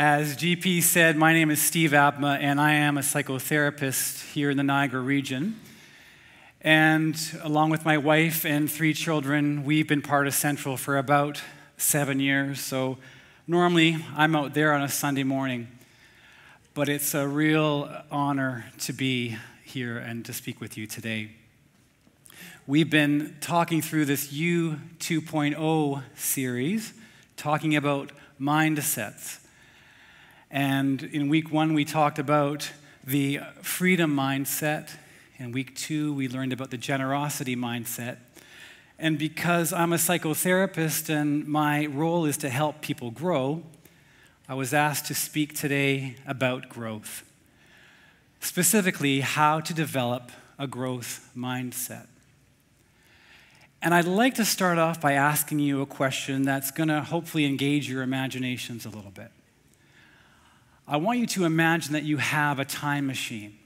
As GP said, my name is Steve Abma, and I am a psychotherapist here in the Niagara region. And along with my wife and 3 children, we've been part of Central for about 7 years. So normally, I'm out there on a Sunday morning. But it's a real honor to be here and to speak with you today. We've been talking through this U 2.0 series, talking about mindsets. And in week 1, we talked about the freedom mindset. In week 2, we learned about the generosity mindset. And because I'm a psychotherapist and my role is to help people grow, I was asked to speak today about growth. Specifically, how to develop a growth mindset. And I'd like to start off by asking you a question that's going to hopefully engage your imaginations a little bit. I want you to imagine that you have a time machine,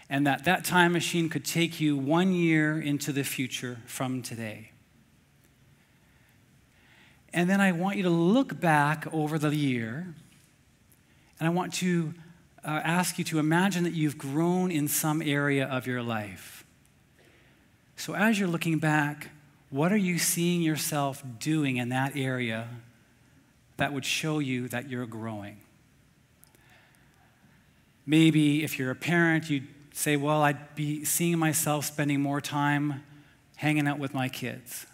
and that time machine could take you 1 year into the future from today. And then I want you to look back over the year, and I want to ask you to imagine that you've grown in some area of your life. So as you're looking back, what are you seeing yourself doing in that area that would show you that you're growing? Maybe if you're a parent, you'd say, well, I'd be seeing myself spending more time hanging out with my kids.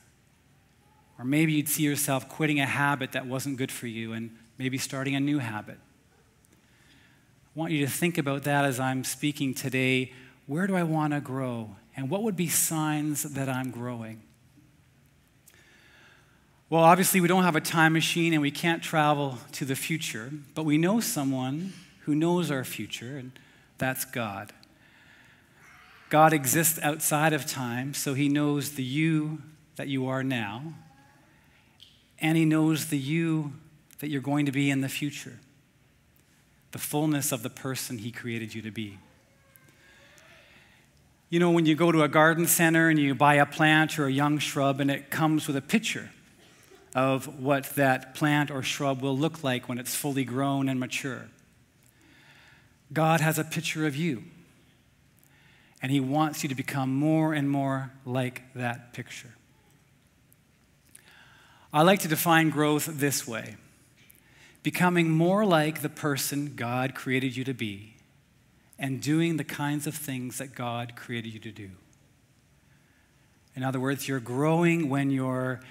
Or maybe you'd see yourself quitting a habit that wasn't good for you and maybe starting a new habit. I want you to think about that as I'm speaking today. Where do I want to grow? And what would be signs that I'm growing? Well, obviously, we don't have a time machine and we can't travel to the future, but we know someone who knows our future, and that's God. God exists outside of time, so he knows the you that you are now, and he knows the you that you're going to be in the future, the fullness of the person he created you to be. You know, when you go to a garden center and you buy a plant or a young shrub, and it comes with a picture of what that plant or shrub will look like when it's fully grown and mature. God has a picture of you, and he wants you to become more and more like that picture. I like to define growth this way: becoming more like the person God created you to be, and doing the kinds of things that God created you to do. In other words, you're growing when you're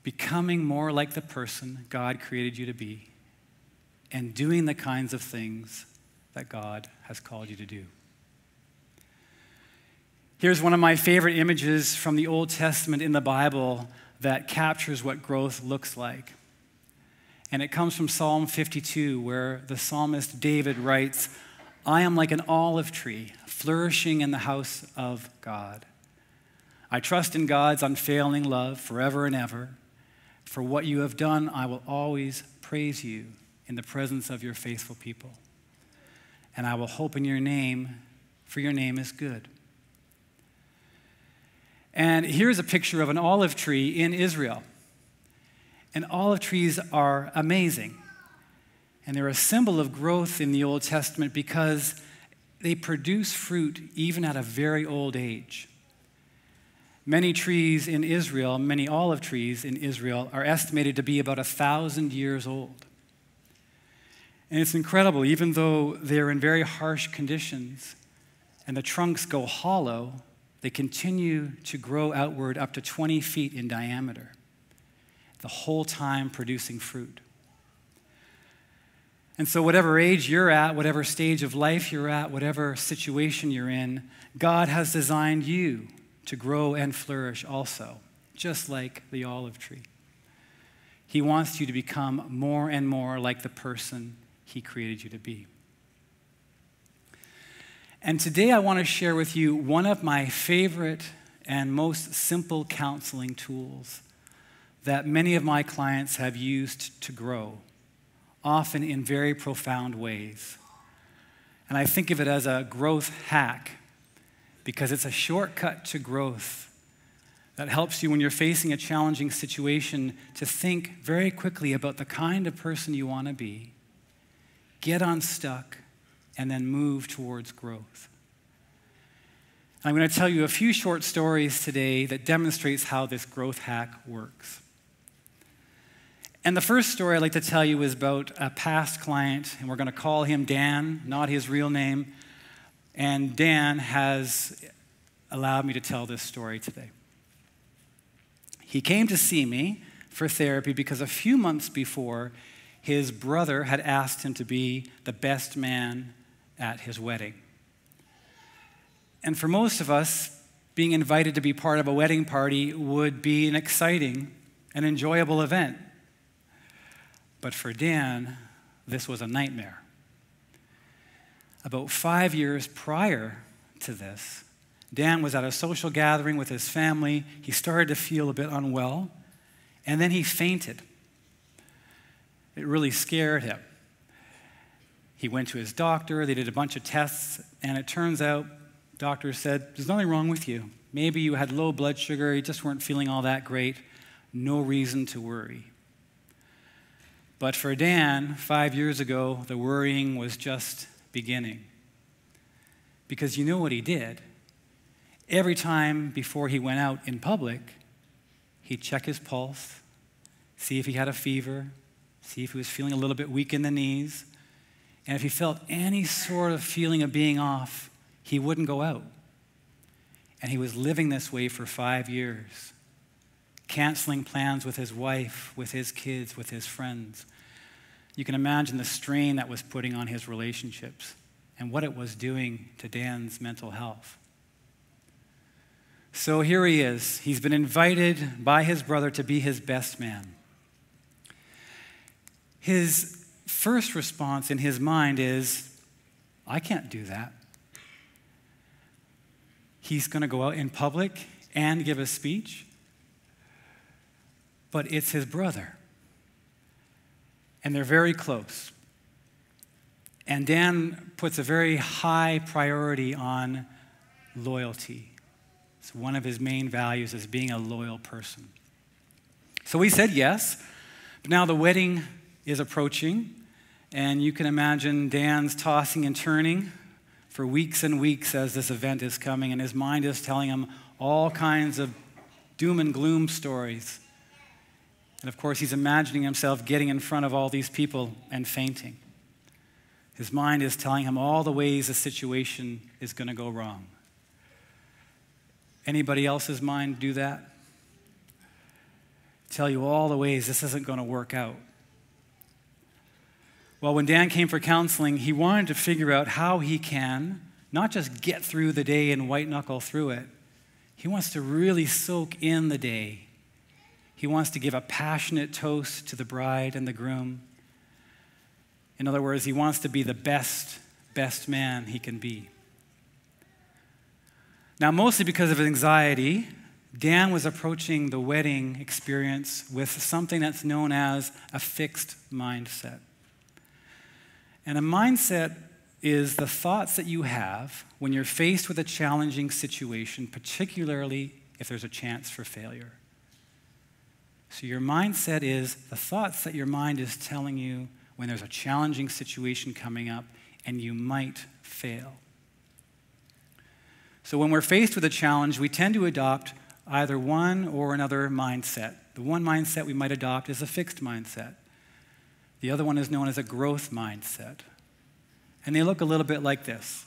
becoming more like the person God created you to be and doing the kinds of things that God has called you to do. Here's one of my favorite images from the Old Testament in the Bible that captures what growth looks like. And it comes from Psalm 52, where the psalmist David writes, I am like an olive tree, flourishing in the house of God. I trust in God's unfailing love forever and ever. For what you have done, I will always praise you in the presence of your faithful people. And I will hope in your name, for your name is good. And here's a picture of an olive tree in Israel. And olive trees are amazing. And they're a symbol of growth in the Old Testament because they produce fruit even at a very old age. Many trees in Israel, many olive trees in Israel, are estimated to be about 1,000 years old. And it's incredible, even though they're in very harsh conditions and the trunks go hollow, they continue to grow outward up to 20 feet in diameter, the whole time producing fruit. And so whatever age you're at, whatever stage of life you're at, whatever situation you're in, God has designed you to grow and flourish also, just like the olive tree. He wants you to become more and more like the person he created you to be. And today I want to share with you one of my favorite and most simple counseling tools that many of my clients have used to grow, often in very profound ways. And I think of it as a growth hack because it's a shortcut to growth that helps you when you're facing a challenging situation to think very quickly about the kind of person you want to be, get unstuck, and then move towards growth. And I'm going to tell you a few short stories today that demonstrates how this growth hack works. And the first story I'd like to tell you is about a past client, and we're going to call him Dan, not his real name. And Dan has allowed me to tell this story today. He came to see me for therapy because a few months before, his brother had asked him to be the best man at his wedding. And for most of us, being invited to be part of a wedding party would be an exciting and enjoyable event. But for Dan, this was a nightmare. About 5 years prior to this, Dan was at a social gathering with his family. He started to feel a bit unwell, and then he fainted. It really scared him. He went to his doctor, they did a bunch of tests, and it turns out, doctors said, there's nothing wrong with you. Maybe you had low blood sugar, you just weren't feeling all that great. No reason to worry. But for Dan, 5 years ago, the worrying was just beginning. Because you know what he did? Every time before he went out in public, he'd check his pulse, see if he had a fever, see if he was feeling a little bit weak in the knees. And if he felt any sort of feeling of being off, he wouldn't go out. And he was living this way for 5 years, canceling plans with his wife, with his kids, with his friends. You can imagine the strain that was putting on his relationships and what it was doing to Dan's mental health. So here he is. He's been invited by his brother to be his best man. His first response in his mind is, I can't do that. He's going to go out in public and give a speech, but it's his brother. And they're very close. And Dan puts a very high priority on loyalty. It's one of his main values is being a loyal person. So we said yes, but now the wedding is approaching, and you can imagine Dan's tossing and turning for weeks and weeks as this event is coming, and his mind is telling him all kinds of doom and gloom stories. And of course, he's imagining himself getting in front of all these people and fainting. His mind is telling him all the ways the situation is going to go wrong. Anybody else's mind do that? Tell you all the ways this isn't going to work out. Well, when Dan came for counseling, he wanted to figure out how he can not just get through the day and white knuckle through it. He wants to really soak in the day. He wants to give a passionate toast to the bride and the groom. In other words, he wants to be the best man he can be. Now, mostly because of anxiety, Dan was approaching the wedding experience with something that's known as a fixed mindset. And a mindset is the thoughts that you have when you're faced with a challenging situation, particularly if there's a chance for failure. So your mindset is the thoughts that your mind is telling you when there's a challenging situation coming up and you might fail. So when we're faced with a challenge, we tend to adopt either one or another mindset. The one mindset we might adopt is a fixed mindset. The other one is known as a growth mindset. And they look a little bit like this.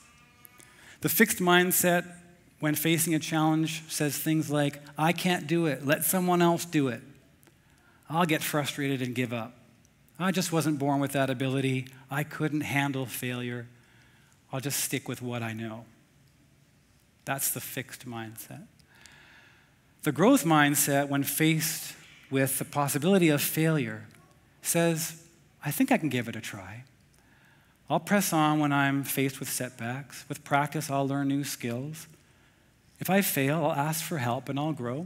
The fixed mindset, when facing a challenge, says things like, I can't do it, let someone else do it. I'll get frustrated and give up. I just wasn't born with that ability. I couldn't handle failure. I'll just stick with what I know. That's the fixed mindset. The growth mindset, when faced with the possibility of failure, says, I think I can give it a try. I'll press on when I'm faced with setbacks. With practice, I'll learn new skills. If I fail, I'll ask for help and I'll grow.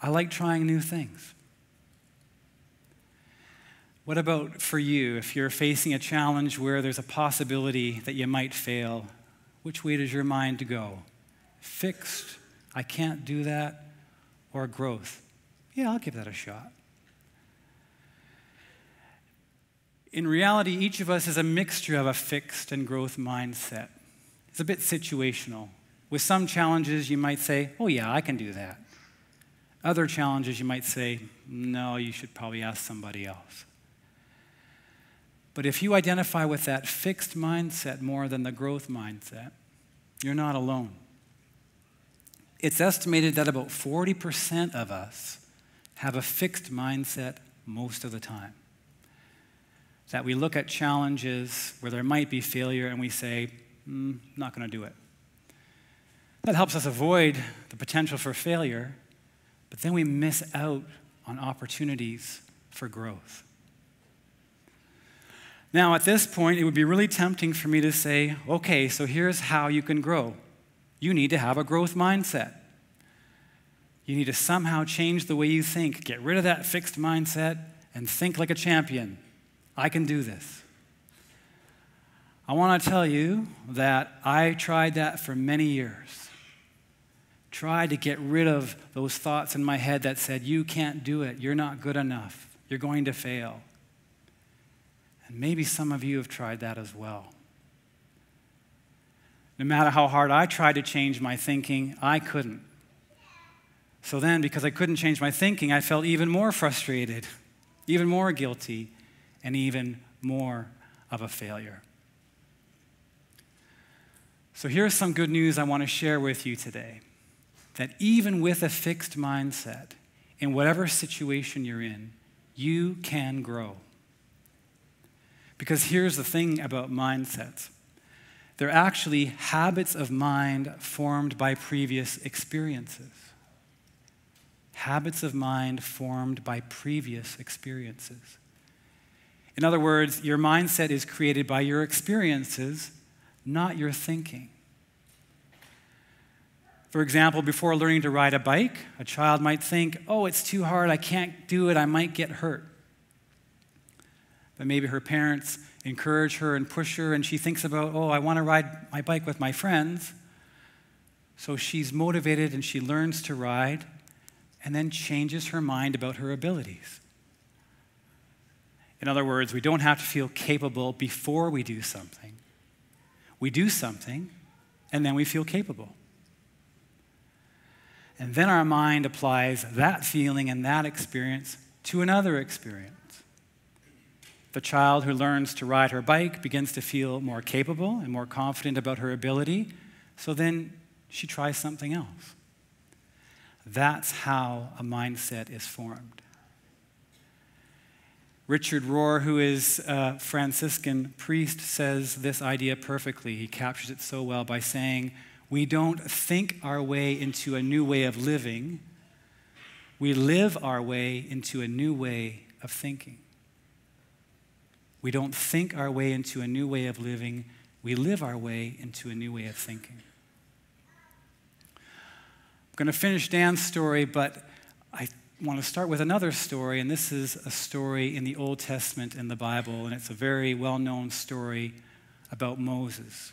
I like trying new things. What about for you? If you're facing a challenge where there's a possibility that you might fail, which way does your mind go? Fixed, I can't do that, or growth. Yeah, I'll give that a shot. In reality, each of us is a mixture of a fixed and growth mindset. It's a bit situational. With some challenges, you might say, oh yeah, I can do that. Other challenges, you might say, no, you should probably ask somebody else. But if you identify with that fixed mindset more than the growth mindset, you're not alone. It's estimated that about 40% of us have a fixed mindset most of the time. That we look at challenges where there might be failure and we say, not going to do it. That helps us avoid the potential for failure, but then we miss out on opportunities for growth. Now, at this point, it would be really tempting for me to say, okay, so here's how you can grow. You need to have a growth mindset. You need to somehow change the way you think. Get rid of that fixed mindset and think like a champion. I can do this. I want to tell you that I tried that for many years. Tried to get rid of those thoughts in my head that said, you can't do it, you're not good enough, you're going to fail. And maybe some of you have tried that as well. No matter how hard I tried to change my thinking, I couldn't. So then, because I couldn't change my thinking, I felt even more frustrated, even more guilty, and even more of a failure. So here's some good news I want to share with you today. That even with a fixed mindset, in whatever situation you're in, you can grow. Because here's the thing about mindsets. They're actually habits of mind formed by previous experiences. Habits of mind formed by previous experiences. In other words, your mindset is created by your experiences, not your thinking. For example, before learning to ride a bike, a child might think, oh, it's too hard, I can't do it, I might get hurt. But maybe her parents encourage her and push her, and she thinks about, oh, I want to ride my bike with my friends. So she's motivated and she learns to ride and then changes her mind about her abilities. In other words, we don't have to feel capable before we do something. We do something, and then we feel capable. And then our mind applies that feeling and that experience to another experience. The child who learns to ride her bike begins to feel more capable and more confident about her ability, so then she tries something else. That's how a mindset is formed. Richard Rohr, who is a Franciscan priest, says this idea perfectly. He captures it so well by saying, we don't think our way into a new way of living. We live our way into a new way of thinking. We don't think our way into a new way of living. We live our way into a new way of thinking. I'm going to finish Dan's story, but I want to start with another story, and this is a story in the Old Testament in the Bible, and it's a very well-known story about Moses.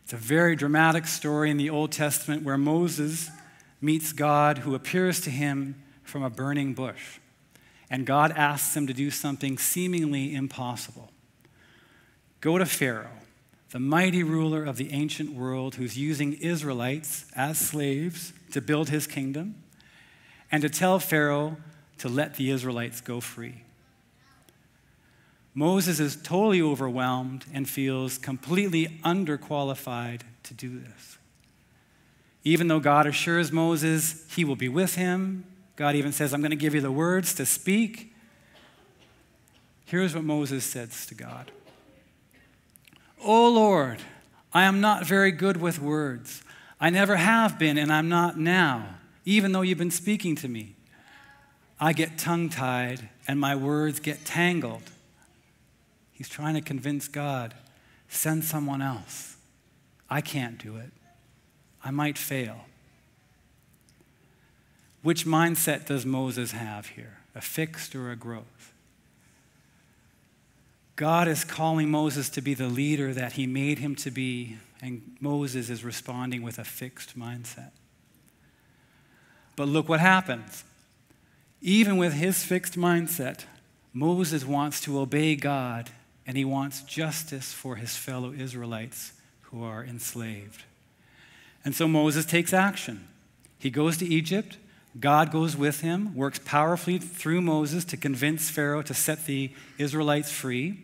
It's a very dramatic story in the Old Testament where Moses meets God, who appears to him from a burning bush. And God asks him to do something seemingly impossible. Go to Pharaoh, the mighty ruler of the ancient world who's using Israelites as slaves to build his kingdom, and to tell Pharaoh to let the Israelites go free. Moses is totally overwhelmed and feels completely underqualified to do this. Even though God assures Moses he will be with him, God even says, I'm going to give you the words to speak. Here's what Moses says to God. "O Lord, I am not very good with words. I never have been, and I'm not now, even though you've been speaking to me. I get tongue-tied, and my words get tangled." He's trying to convince God, send someone else. I can't do it. I might fail. Which mindset does Moses have here? A fixed or a growth? God is calling Moses to be the leader that he made him to be, and Moses is responding with a fixed mindset. But look what happens. Even with his fixed mindset, Moses wants to obey God, and he wants justice for his fellow Israelites who are enslaved. And so Moses takes action. He goes to Egypt. God goes with him, works powerfully through Moses to convince Pharaoh to set the Israelites free.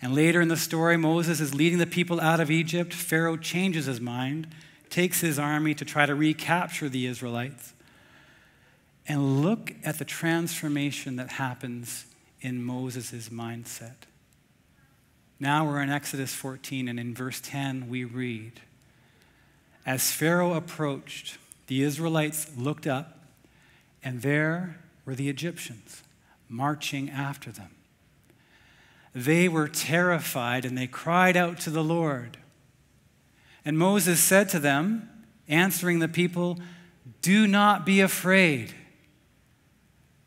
And later in the story, Moses is leading the people out of Egypt. Pharaoh changes his mind, takes his army to try to recapture the Israelites. And look at the transformation that happens in Moses' mindset. Now we're in Exodus 14, and in verse 10 we read, "As Pharaoh approached, the Israelites looked up, and there were the Egyptians marching after them. They were terrified, and they cried out to the Lord. And Moses said to them, answering the people, 'Do not be afraid.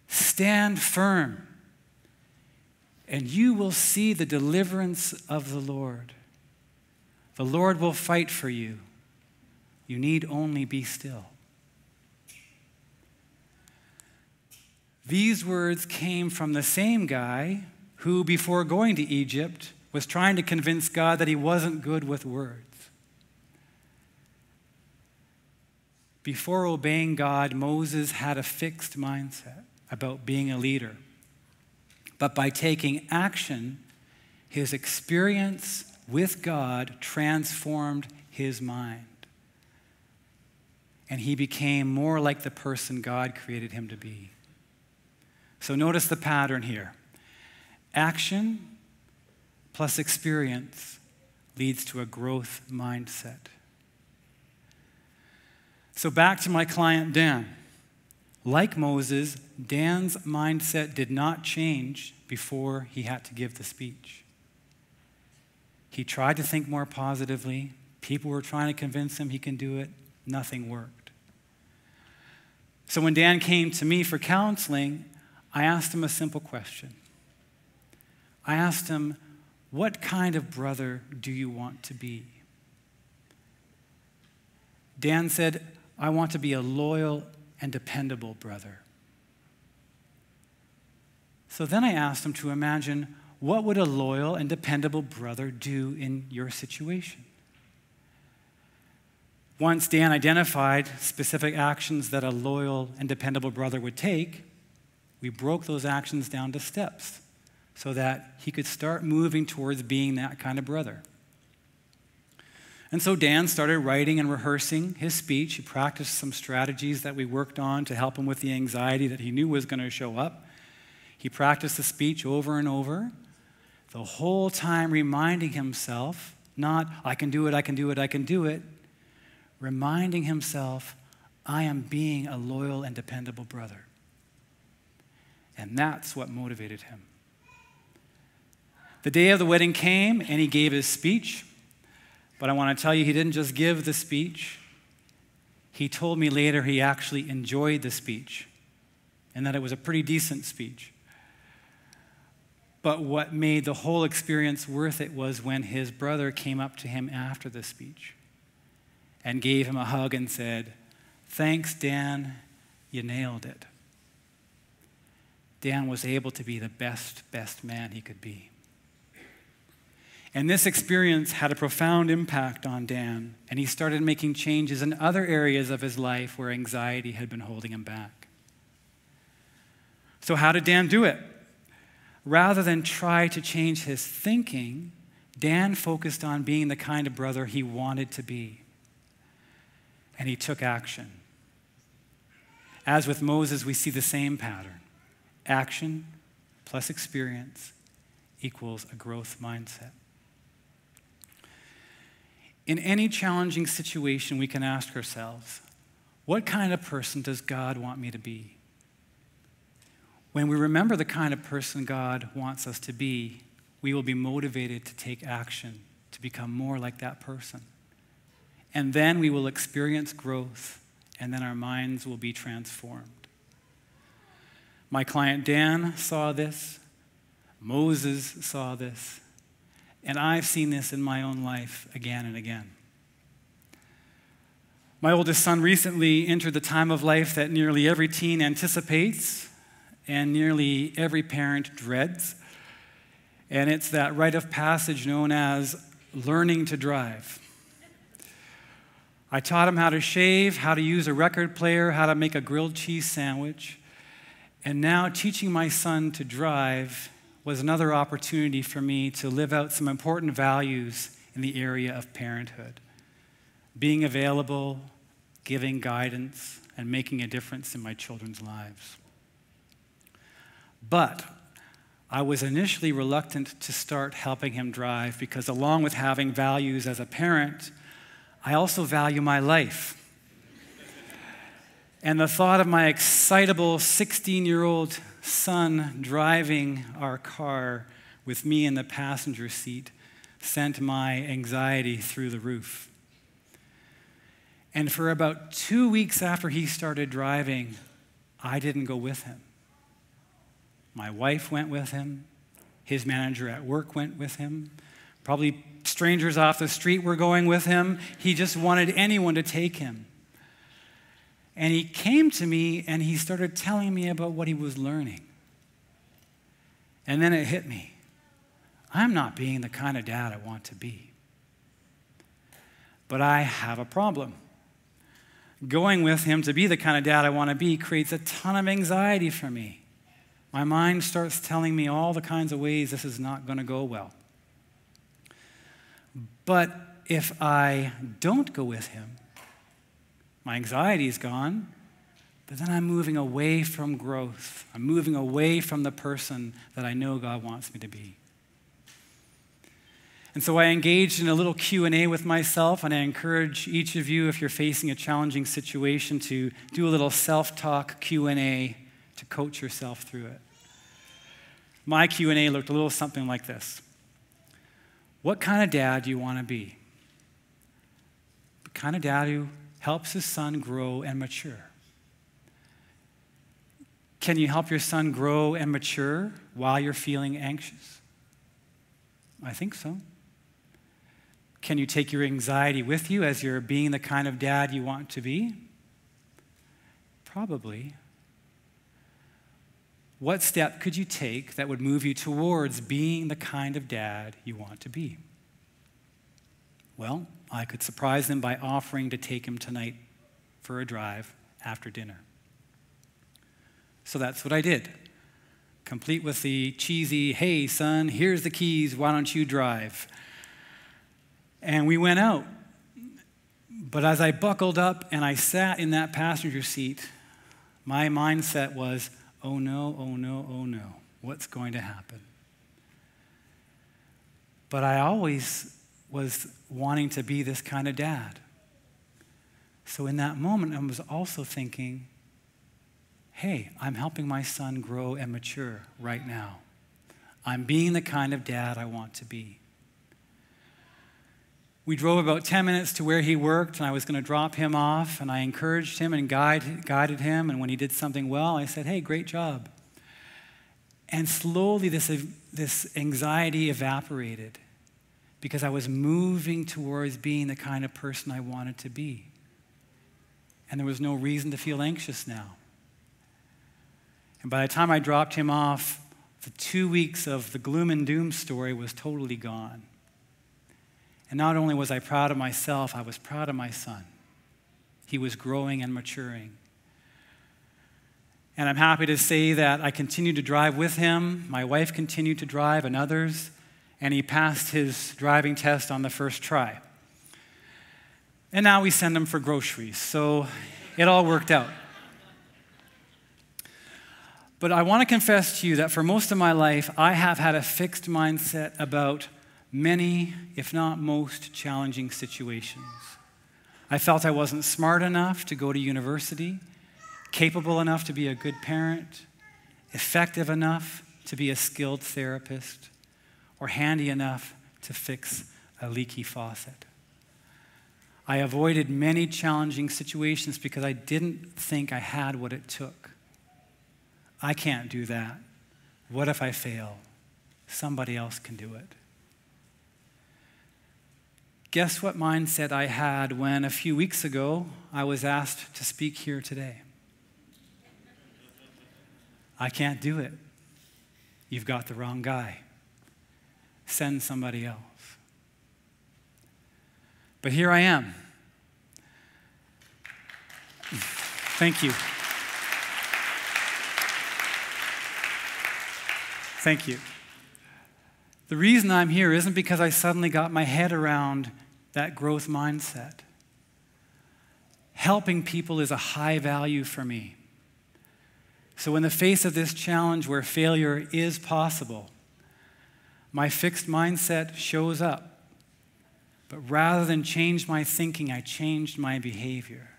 Stand firm, and you will see the deliverance of the Lord. The Lord will fight for you. You need only be still.'" These words came from the same guy who, before going to Egypt, was trying to convince God that he wasn't good with words. Before obeying God, Moses had a fixed mindset about being a leader. But by taking action, his experience with God transformed his mind. And he became more like the person God created him to be. So notice the pattern here. Action plus experience leads to a growth mindset. So back to my client, Dan. Like Moses, Dan's mindset did not change before he had to give the speech. He tried to think more positively. People were trying to convince him he can do it. Nothing worked. So when Dan came to me for counseling, I asked him a simple question. I asked him, "What kind of brother do you want to be?" Dan said, "I want to be a loyal and dependable brother." So then I asked him to imagine, what would a loyal and dependable brother do in your situation? Once Dan identified specific actions that a loyal and dependable brother would take, we broke those actions down to steps so that he could start moving towards being that kind of brother. And so Dan started writing and rehearsing his speech. He practiced some strategies that we worked on to help him with the anxiety that he knew was going to show up. He practiced the speech over and over, the whole time reminding himself, not, "I can do it, I can do it, I can do it," reminding himself, "I am being a loyal and dependable brother." And that's what motivated him. The day of the wedding came, and he gave his speech. But I want to tell you, he didn't just give the speech. He told me later he actually enjoyed the speech and that it was a pretty decent speech. But what made the whole experience worth it was when his brother came up to him after the speech and gave him a hug and said, "Thanks, Dan, you nailed it." Dan was able to be the best man he could be. And this experience had a profound impact on Dan, and he started making changes in other areas of his life where anxiety had been holding him back. So how did Dan do it? Rather than try to change his thinking, Dan focused on being the kind of brother he wanted to be. And he took action. As with Moses, we see the same pattern. Action plus experience equals a growth mindset. In any challenging situation, we can ask ourselves, what kind of person does God want me to be? When we remember the kind of person God wants us to be, we will be motivated to take action to become more like that person. And then we will experience growth, and then our minds will be transformed. My client Dan saw this. Moses saw this. And I've seen this in my own life again and again. My oldest son recently entered the time of life that nearly every teen anticipates and nearly every parent dreads. And it's that rite of passage known as learning to drive. I taught him how to shave, how to use a record player, how to make a grilled cheese sandwich. And now teaching my son to drive was another opportunity for me to live out some important values in the area of parenthood. Being available, giving guidance, and making a difference in my children's lives. But I was initially reluctant to start helping him drive because along with having values as a parent, I also value my life. And the thought of my excitable 16-year-old son driving our car with me in the passenger seat sent my anxiety through the roof. And for about 2 weeks after he started driving, I didn't go with him. My wife went with him. His manager at work went with him. Probably strangers off the street were going with him. He just wanted anyone to take him. And he came to me and he started telling me about what he was learning. And then it hit me. I'm not being the kind of dad I want to be. But I have a problem. Going with him to be the kind of dad I want to be creates a ton of anxiety for me. My mind starts telling me all the kinds of ways this is not going to go well. But if I don't go with him, my anxiety is gone, but then I'm moving away from growth. I'm moving away from the person that I know God wants me to be. And so I engaged in a little Q&A with myself, and I encourage each of you, if you're facing a challenging situation, to do a little self-talk Q&A to coach yourself through it. My Q&A looked a little something like this. What kind of dad do you want to be? The kind of dad who helps his son grow and mature. Can you help your son grow and mature while you're feeling anxious? I think so. Can you take your anxiety with you as you're being the kind of dad you want to be? Probably. What step could you take that would move you towards being the kind of dad you want to be? Well, I could surprise them by offering to take him tonight for a drive after dinner. So that's what I did, complete with the cheesy, hey, son, here's the keys, why don't you drive? And we went out. But as I buckled up and I sat in that passenger seat, my mindset was, oh no, oh no, oh no, what's going to happen? But I always was wanting to be this kind of dad. So in that moment, I was also thinking, hey, I'm helping my son grow and mature right now. I'm being the kind of dad I want to be. We drove about 10 minutes to where he worked, and I was going to drop him off, and I encouraged him and guided him, and when he did something well, I said, hey, great job. And slowly this anxiety evaporated because I was moving towards being the kind of person I wanted to be. And there was no reason to feel anxious now. And by the time I dropped him off, the 2 weeks of the gloom and doom story was totally gone. And not only was I proud of myself, I was proud of my son. He was growing and maturing. And I'm happy to say that I continued to drive with him. My wife continued to drive and others. And he passed his driving test on the first try. And now we send him for groceries. So it all worked out. But I want to confess to you that for most of my life, I have had a fixed mindset about many, if not most, challenging situations. I felt I wasn't smart enough to go to university, capable enough to be a good parent, effective enough to be a skilled therapist, or handy enough to fix a leaky faucet. I avoided many challenging situations because I didn't think I had what it took. I can't do that. What if I fail? Somebody else can do it. guess what mindset I had when a few weeks ago I was asked to speak here today? I can't do it. You've got the wrong guy. Send somebody else. But here I am. Thank you. Thank you. The reason I'm here isn't because I suddenly got my head around that growth mindset. Helping people is a high value for me. So in the face of this challenge where failure is possible, my fixed mindset shows up. But rather than change my thinking, I changed my behavior.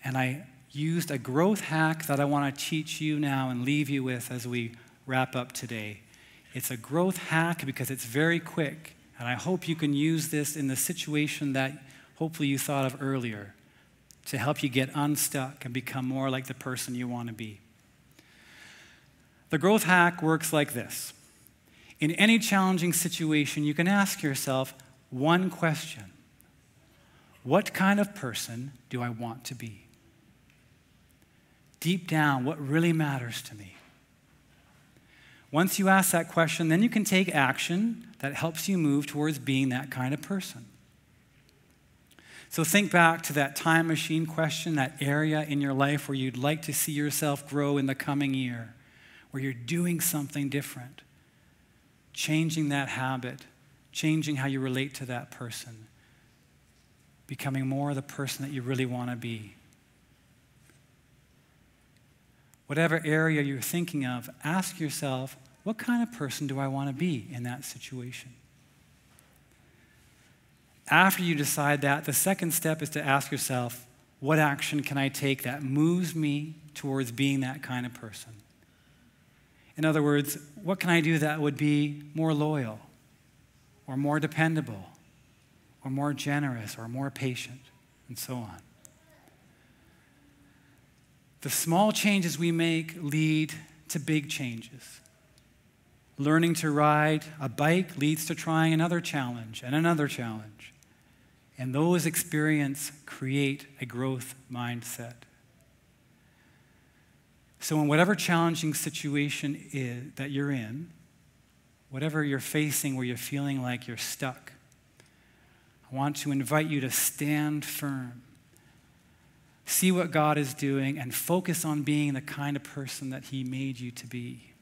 And I used a growth hack that I want to teach you now and leave you with as we wrap up today. It's a growth hack because it's very quick, and I hope you can use this in the situation that hopefully you thought of earlier to help you get unstuck and become more like the person you want to be. The growth hack works like this. In any challenging situation, you can ask yourself one question. What kind of person do I want to be? Deep down, what really matters to me? Once you ask that question, then you can take action that helps you move towards being that kind of person. So think back to that time machine question, that area in your life where you'd like to see yourself grow in the coming year, where you're doing something different, changing that habit, changing how you relate to that person, becoming more the person that you really want to be. Whatever area you're thinking of, ask yourself, what kind of person do I want to be in that situation? After you decide that, the second step is to ask yourself, what action can I take that moves me towards being that kind of person? In other words, what can I do that would be more loyal, or more dependable, or more generous, or more patient, and so on? The small changes we make lead to big changes. Learning to ride a bike leads to trying another challenge and another challenge. And those experiences create a growth mindset. So in whatever challenging situation that you're in, whatever you're facing where you're feeling like you're stuck, I want to invite you to stand firm. See what God is doing and focus on being the kind of person that He made you to be.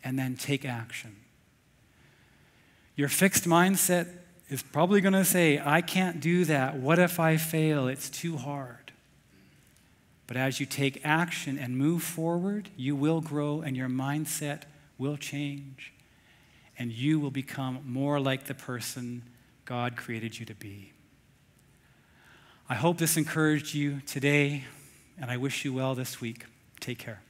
And then take action. Your fixed mindset is probably going to say, I can't do that. What if I fail? It's too hard. But as you take action and move forward, you will grow and your mindset will change. And you will become more like the person God created you to be. I hope this encouraged you today, and I wish you well this week. Take care.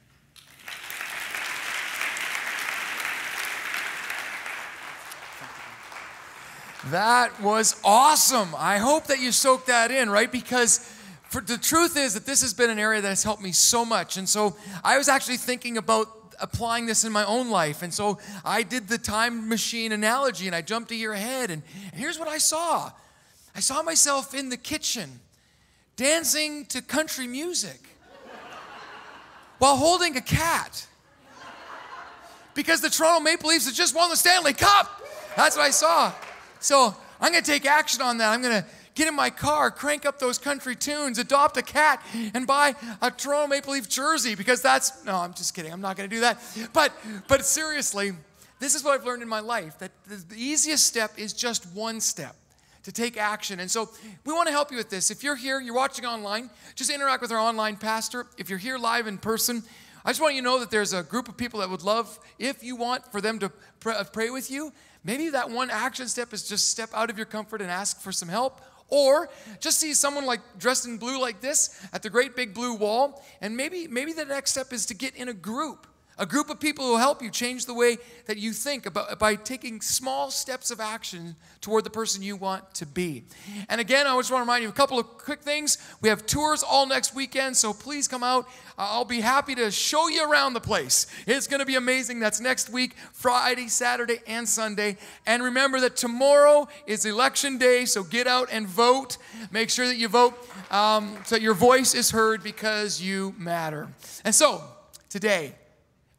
That was awesome. I hope that you soaked that in, right? Because the truth is that this has been an area that has helped me so much. And so I was actually thinking about applying this in my own life. And so I did the time machine analogy, and I jumped a year ahead. And here's what I saw. I saw myself in the kitchen dancing to country music while holding a cat because the Toronto Maple Leafs had just won the Stanley Cup. That's what I saw. So I'm going to take action on that. I'm going to get in my car, crank up those country tunes, adopt a cat, and buy a Toronto Maple Leaf jersey because no, I'm just kidding. I'm not going to do that. But seriously, this is what I've learned in my life, that the easiest step is just one step. To take action. And so we want to help you with this. If you're here, you're watching online, just interact with our online pastor. If you're here live in person, I just want you to know that there's a group of people that would love, if you want for them to pray with you. Maybe that one action step is just step out of your comfort and ask for some help. Or just see someone like dressed in blue like this at the great big blue wall. And maybe the next step is to get in a group A group of people who will help you change the way that you think about by taking small steps of action toward the person you want to be. And again, I just want to remind you of a couple of quick things. We have tours all next weekend, so please come out. I'll be happy to show you around the place. It's going to be amazing. That's next week, Friday, Saturday, and Sunday. And remember that tomorrow is election day, so get out and vote. Make sure that you vote so that your voice is heard because you matter. And so, today,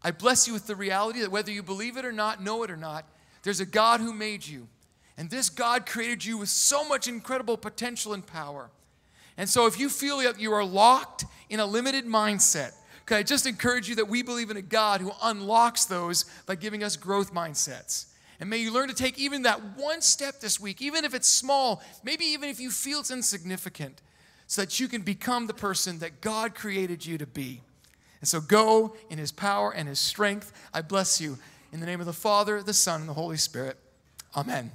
I bless you with the reality that whether you believe it or not, know it or not, there's a God who made you. And this God created you with so much incredible potential and power. And so if you feel that you are locked in a limited mindset, could I just encourage you that we believe in a God who unlocks those by giving us growth mindsets. And may you learn to take even that one step this week, even if it's small, maybe even if you feel it's insignificant, so that you can become the person that God created you to be. And so go in his power and his strength. I bless you in the name of the Father, the Son, and the Holy Spirit. Amen.